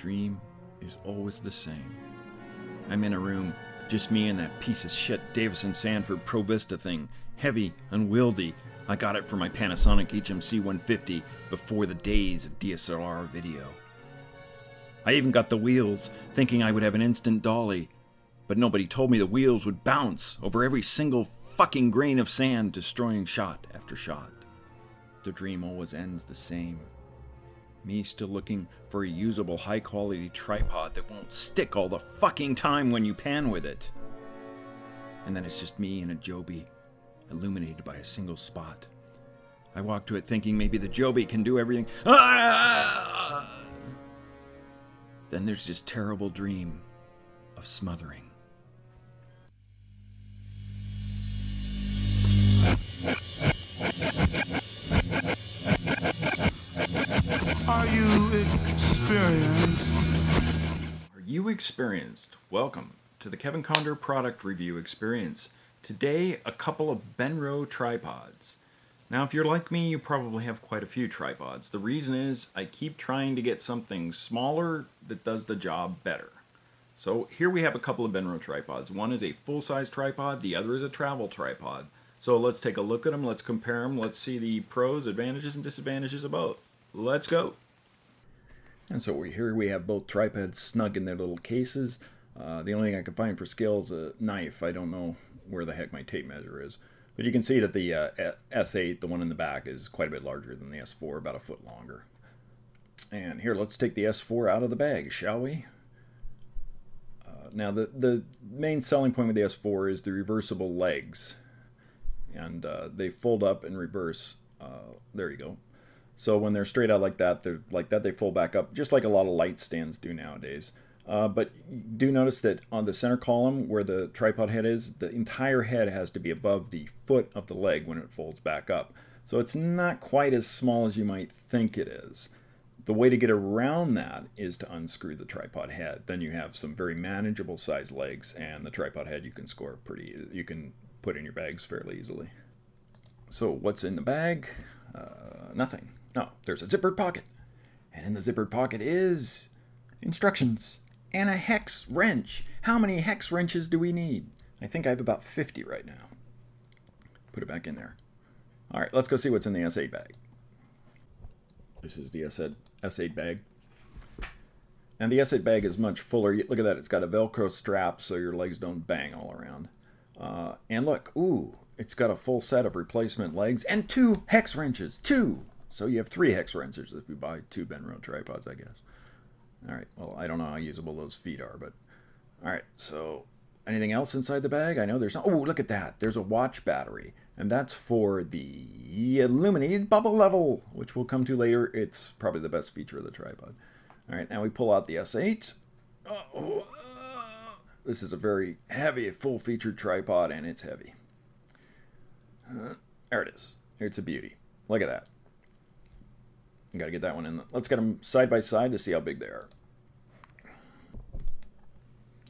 dream is always the same. I'm in a room, just me and that piece of shit Davison Sanford Pro Vista thing, heavy, unwieldy. I got it for my Panasonic HMC 150 before the days of DSLR video. I even got the wheels, thinking I would have an instant dolly, but nobody told me the wheels would bounce over every single fucking grain of sand, destroying shot after shot. The dream always ends the same. Me still looking for a usable high-quality tripod that won't stick all the fucking time when you pan with it. And then it's just me and a Joby, illuminated by a single spot. I walk to it thinking maybe the Joby can do everything. Ah! Then there's this terrible dream of smothering. Are you experienced? Are you experienced? Welcome to the Kevin Condor product review experience. Today, a couple of Benro tripods. Now, if you're like me, you probably have quite a few tripods. The reason is I keep trying to get something smaller that does the job better. So here we have a couple of Benro tripods. One is a full-size tripod, the other is a travel tripod. So let's take a look at them, let's compare them, let's see the pros, advantages, and disadvantages of both. Let's go. And so here we have both tripods snug in their little cases. The only thing I can find for scale is a knife. I don't know where the heck my tape measure is. But you can see that the S8, the one in the back, is quite a bit larger than the S4, about a foot longer. And here, let's take the S4 out of the bag, shall we? Now, the main selling point with the S4 is the reversible legs. And they fold up and reverse. There you go. So when they're straight out like that, they fold back up, just like a lot of light stands do nowadays. But do notice that on the center column where the tripod head is, the entire head has to be above the foot of the leg when it folds back up. So it's not quite as small as you might think it is. The way to get around that is to unscrew the tripod head. Then you have some very manageable size legs, and the tripod head you can put in your bags fairly easily. So what's in the bag? Nothing. No, there's a zippered pocket. And in the zippered pocket is instructions and a hex wrench. How many hex wrenches do we need? I think I have about 50 right now. Put it back in there. All right, let's go see what's in the S8 bag. This is the S8 bag. And the S8 bag is much fuller. Look at that. It's got a Velcro strap so your legs don't bang all around. And look, it's got a full set of replacement legs and 2 hex wrenches. 2! So you have 3 hex wrenches if you buy 2 Benro tripods, I guess. All right, well, I don't know how usable those feet are, but... All right, so anything else inside the bag? I know there's... Oh, look at that. There's a watch battery, and that's for the illuminated bubble level, which we'll come to later. It's probably the best feature of the tripod. All right, now we pull out the S8. This is a very heavy, full-featured tripod, and it's heavy. There it is. It's a beauty. Look at that. You gotta get that one in. Let's get them side by side to see how big they are.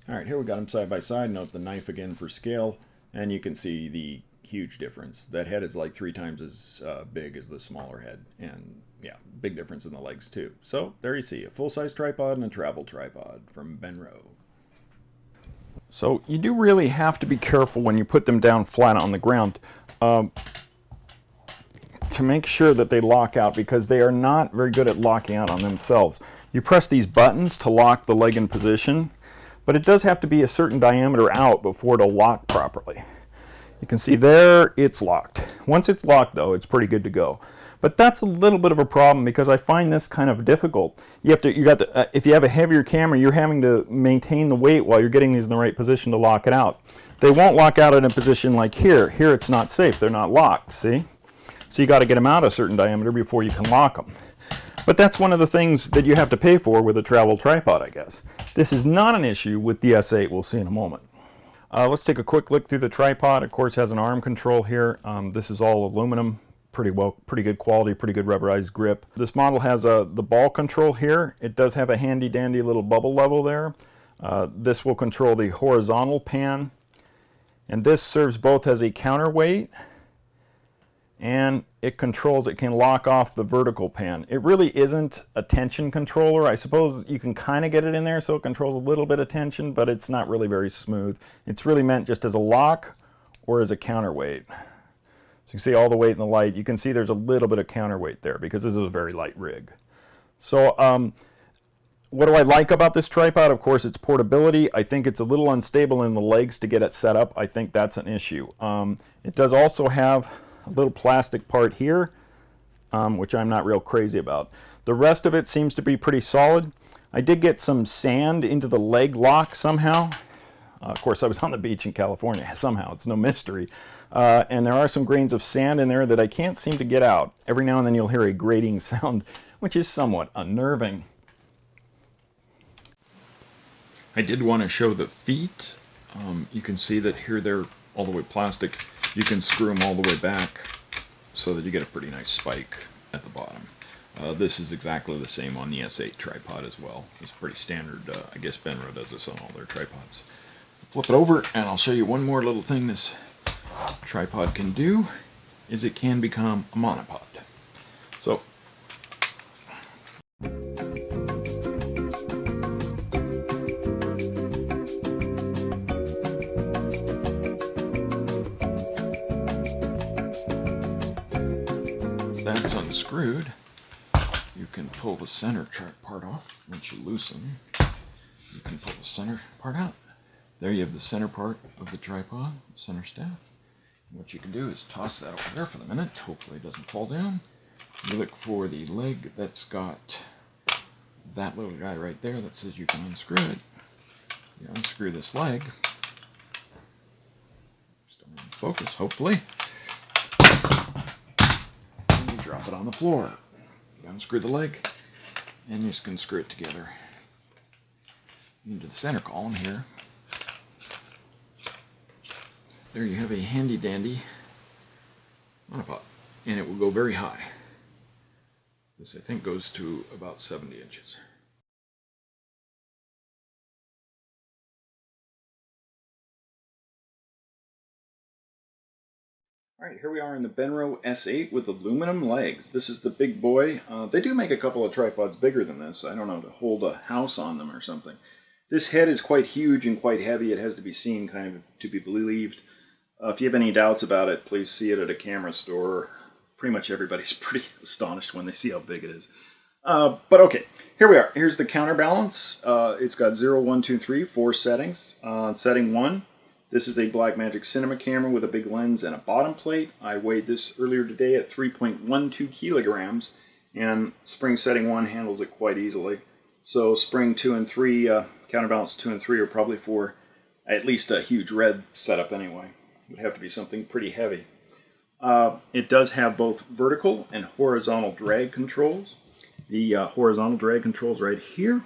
All right, here we got them side by side. Note the knife again for scale, and you can see the huge difference. That head is like 3 times as big as the smaller head, and yeah, big difference in the legs too. So there you see a full-size tripod and a travel tripod from Benro. So you do really have to be careful when you put them down flat on the ground to make sure that they lock out, because they are not very good at locking out on themselves. You press these buttons to lock the leg in position, but it does have to be a certain diameter out before it'll lock properly. You can see there it's locked. Once it's locked though, it's pretty good to go. But that's a little bit of a problem because I find this kind of difficult. If you have a heavier camera, you're having to maintain the weight while you're getting these in the right position to lock it out. They won't lock out in a position like here. Here it's not safe. They're not locked, see? So you got to get them out a certain diameter before you can lock them. But that's one of the things that you have to pay for with a travel tripod, I guess. This is not an issue with the S8. We'll see in a moment. Let's take a quick look through the tripod. Of course, it has an arm control here. This is all aluminum. Pretty good quality, pretty good rubberized grip. This model has the ball control here. It does have a handy dandy little bubble level there. This will control the horizontal pan. And this serves both as a counterweight and it can lock off the vertical pan. It really isn't a tension controller. I suppose you can kind of get it in there so it controls a little bit of tension, but it's not really very smooth. It's really meant just as a lock or as a counterweight. So you can see all the weight in the light. You can see there's a little bit of counterweight there because this is a very light rig. So what do I like about this tripod? Of course, its portability. I think it's a little unstable in the legs to get it set up. I think that's an issue. It does also have a little plastic part here, which I'm not real crazy about. The rest of it seems to be pretty solid. I did get some sand into the leg lock somehow. Of course, I was on the beach in California. Somehow, it's no mystery. And there are some grains of sand in there that I can't seem to get out. Every now and then you'll hear a grating sound, which is somewhat unnerving. I did want to show the feet. You can see that here they're all the way plastic. You can screw them all the way back so that you get a pretty nice spike at the bottom. This is exactly the same on the S8 tripod as well. It's pretty standard. I guess Benro does this on all their tripods. Flip it over and I'll show you one more little thing this tripod can do, is it can become a monopod. So that's unscrewed. You can pull the center part off. Once you loosen, you can pull the center part out. There you have the center part of the tripod, the center staff. And what you can do is toss that over there for the minute. Hopefully it doesn't fall down. You look for the leg that's got that little guy right there that says you can unscrew it. You unscrew this leg. Still in focus, hopefully. And you drop it on the floor. You unscrew the leg, and you can screw it together into the center column here. There you have a handy dandy monopod, and it will go very high. This I think goes to about 70 inches. Alright, here we are in the Benro S8 with aluminum legs. This is the big boy. They do make a couple of tripods bigger than this. I don't know, to hold a house on them or something. This head is quite huge and quite heavy. It has to be seen kind of to be believed. If you have any doubts about it, please see it at a camera store. Pretty much everybody's pretty astonished when they see how big it is. But okay, here we are. Here's the counterbalance. It's got 0, 1, 2, 3, 4 settings. Setting 1. This is a Blackmagic Cinema camera with a big lens and a bottom plate. I weighed this earlier today at 3.12 kilograms, and spring setting 1 handles it quite easily. So spring 2 and 3, counterbalance 2 and 3 are probably for at least a huge red setup anyway. It would have to be something pretty heavy. It does have both vertical and horizontal drag controls. The horizontal drag controls right here.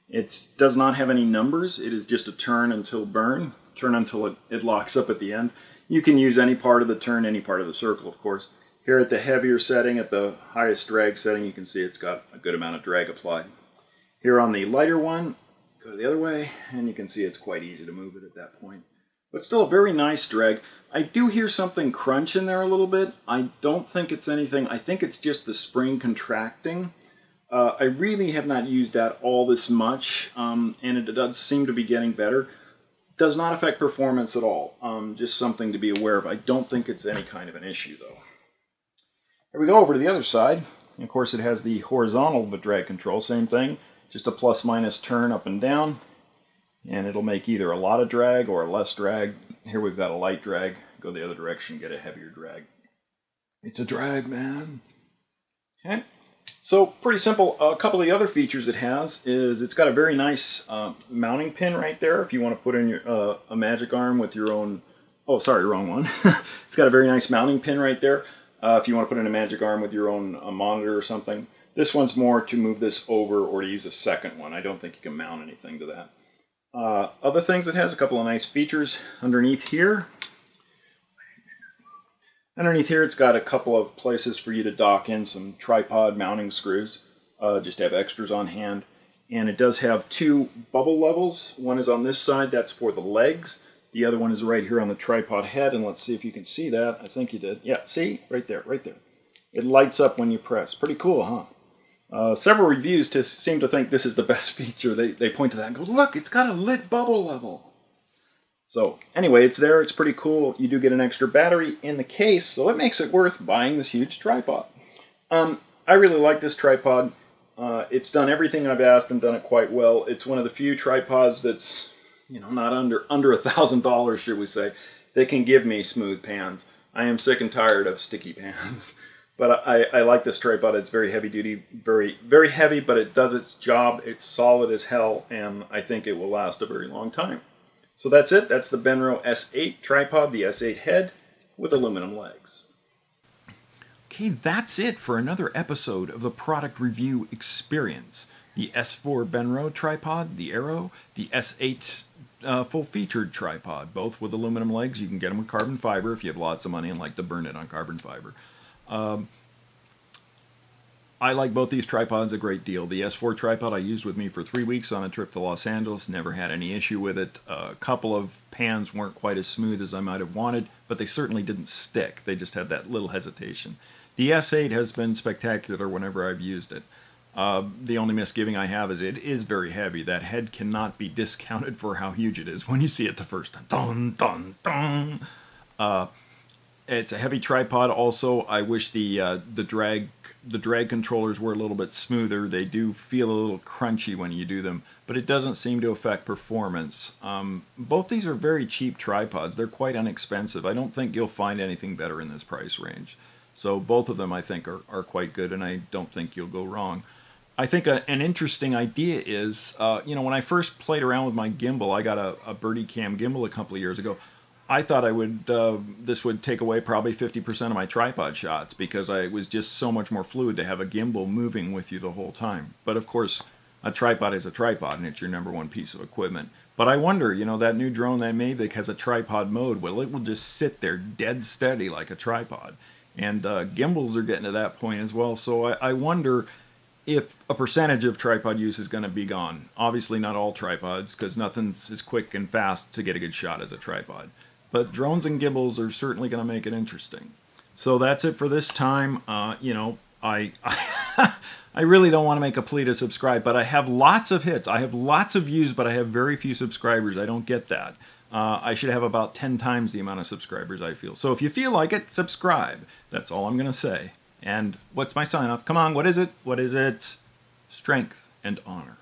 It does not have any numbers. It is just a turn until burn. Turn until it locks up at the end. You can use any part of the turn, any part of the circle, of course. Here at the heavier setting, at the highest drag setting, you can see it's got a good amount of drag applied. Here on the lighter one, go the other way, and you can see it's quite easy to move it at that point. But still a very nice drag. I do hear something crunch in there a little bit. I don't think it's anything. I think it's just the spring contracting. I really have not used that all this much, and it does seem to be getting better. Does not affect performance at all. Just something to be aware of. I don't think it's any kind of an issue, though. Here we go over to the other side. And of course, it has the horizontal drag control. Same thing, just a plus-minus turn up and down. And it'll make either a lot of drag or a less drag. Here we've got a light drag. Go the other direction, get a heavier drag. It's a drag, man. Okay. So pretty simple. A couple of the other features it has is it's got a very nice mounting pin right there if you want to put in your a magic arm with your own, oh sorry, wrong one. It's got a very nice mounting pin right there if you want to put in a magic arm with your own monitor or something. This one's more to move this over or to use a second one. I don't think you can mount anything to that. Other things it has, a couple of nice features underneath here. Underneath here, it's got a couple of places for you to dock in some tripod mounting screws. Just have extras on hand. And it does have 2 bubble levels. One is on this side, that's for the legs. The other one is right here on the tripod head, and let's see if you can see that. I think you did. Yeah, see? Right there, right there. It lights up when you press. Pretty cool, huh? Several reviews seem to think this is the best feature. They point to that and go, look, it's got a lit bubble level. So anyway, it's there. It's pretty cool. You do get an extra battery in the case, so it makes it worth buying this huge tripod. I really like this tripod. It's done everything I've asked and done it quite well. It's one of the few tripods that's, not under $1,000, should we say, that can give me smooth pans. I am sick and tired of sticky pans. But I like this tripod. It's very heavy duty, very, very heavy, but it does its job. It's solid as hell, and I think it will last a very long time. So that's it. That's the Benro S8 tripod, the S8 head with aluminum legs. Okay, that's it for another episode of the product review experience. The S4 Benro tripod, the Aero, the S8 full-featured tripod, both with aluminum legs. You can get them with carbon fiber if you have lots of money and like to burn it on carbon fiber. I like both these tripods a great deal. The S4 tripod I used with me for 3 weeks on a trip to Los Angeles. Never had any issue with it. A couple of pans weren't quite as smooth as I might have wanted, but they certainly didn't stick. They just had that little hesitation. The S8 has been spectacular whenever I've used it. The only misgiving I have is it is very heavy. That head cannot be discounted for how huge it is when you see it the first time. Dun, dun, dun. It's a heavy tripod. Also, I wish the drag controllers were a little bit smoother. They do feel a little crunchy when you do them, but it doesn't seem to affect performance. Both these are very cheap tripods. They're quite inexpensive. I don't think you'll find anything better in this price range. So both of them, I think, are quite good, and I don't think you'll go wrong. I think an interesting idea is, when I first played around with my gimbal, I got a Birdie Cam gimbal a couple of years ago. I thought this would take away probably 50% of my tripod shots because it was just so much more fluid to have a gimbal moving with you the whole time. But of course, a tripod is a tripod and it's your number one piece of equipment. But I wonder, that new drone that Mavic has a tripod mode. Well, it will just sit there dead steady like a tripod. And gimbals are getting to that point as well. So I wonder if a percentage of tripod use is going to be gone. Obviously not all tripods, because nothing's as quick and fast to get a good shot as a tripod. But drones and gimbals are certainly going to make it interesting. So that's it for this time. I I really don't want to make a plea to subscribe, but I have lots of hits. I have lots of views, but I have very few subscribers. I don't get that. I should have about 10 times the amount of subscribers I feel. So if you feel like it, subscribe. That's all I'm going to say. And what's my sign off? Come on, what is it? What is it? Strength and honor.